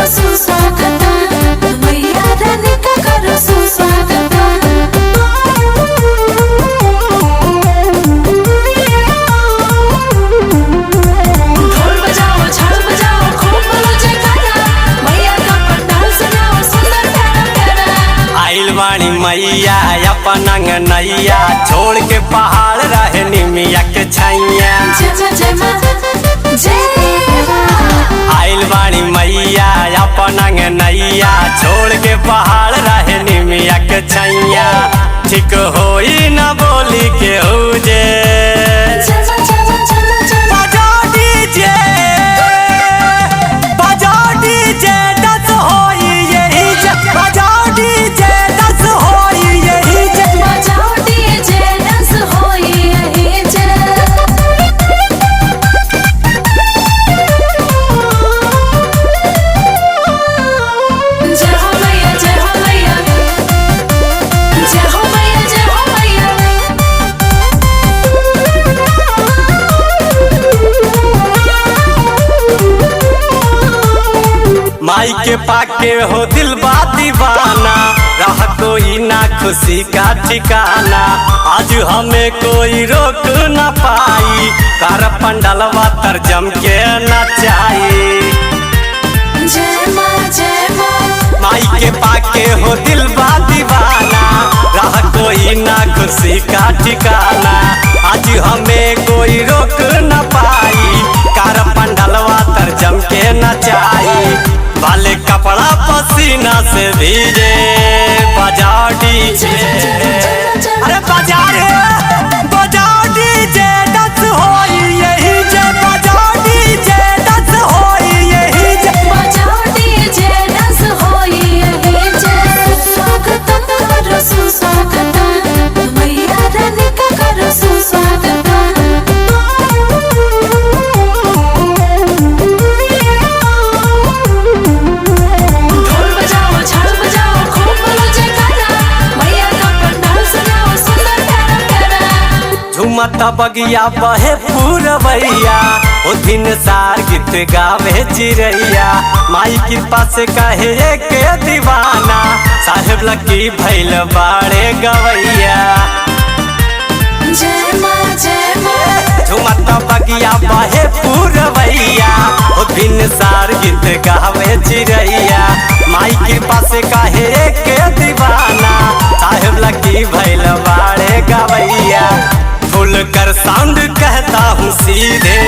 सुस्वागतम मैया रानी का करो सुस्वागतम। ढोल बजाओ झाल बजाओ खूब बोलो जयकारा मैया का पंडाल सजाओ सुंदर प्यारा प्यारा। आइल बाणी मैया अपन अंगनैया छोड़ के पहाड़ रहे निमिया के छैया। जय मां जय मां। आइल बाणी मैया अपन अंगनैया छोड़ के पहाड़ रहे निमिया के छैया। ठीक होई न बोली के हो जे बजाओ डीजे दस होई यही जे बजाओ डीजे दस होई यही जे बजाओ डीजे डांस होई यही जे। जय हो मैया जय हो मैया जय हो मैया जय हो मैया। माई के पाके हो दिल बा दीवाना रह कोई ना खुशी का ठिकाना। आज हमें कोई रोक न पाई कर पंडलवा तर जम के नचाई। जय मां जय मां। माई के पाके हो दिल बा दीवाना रह कोई ना खुशी का ठिकाना। आज हमें कोई रोक न पाई कर पंडलवा तर जम के नचाई। वाले कपड़ा पसीना से भीजे बजाओ डीजे अरे बजाओ डीजे दस होई यही जे बजाओ डीजे दस होई यही जे बजाओ डीजे डांस होई यही जे। स्वागतम करो सुस्वागतम मैया रानी का करो सुस्वागतम। ढोल बजाओ झाल बजाओ खूब बोलो जयकारा मैया का पंडाल सजाओ सुंदर प्यारा प्यारा। झुमता बगिया बहे पूरवैया ओ दिन सार गीत गावे चिड़ैया। माई कृपा से कहे के दीवाना साहेब लकी भैल बाड़े गवैया। जय मां जय मां। झुमता बगिया बहे पूरवैया ओ दिन सार गीत गावे चिड़ैया। माई कृपा से कहे के दीवाना साहेब लकी भैल बाड़े गवैया। फुल कर साउंड कहता हूँ सीधे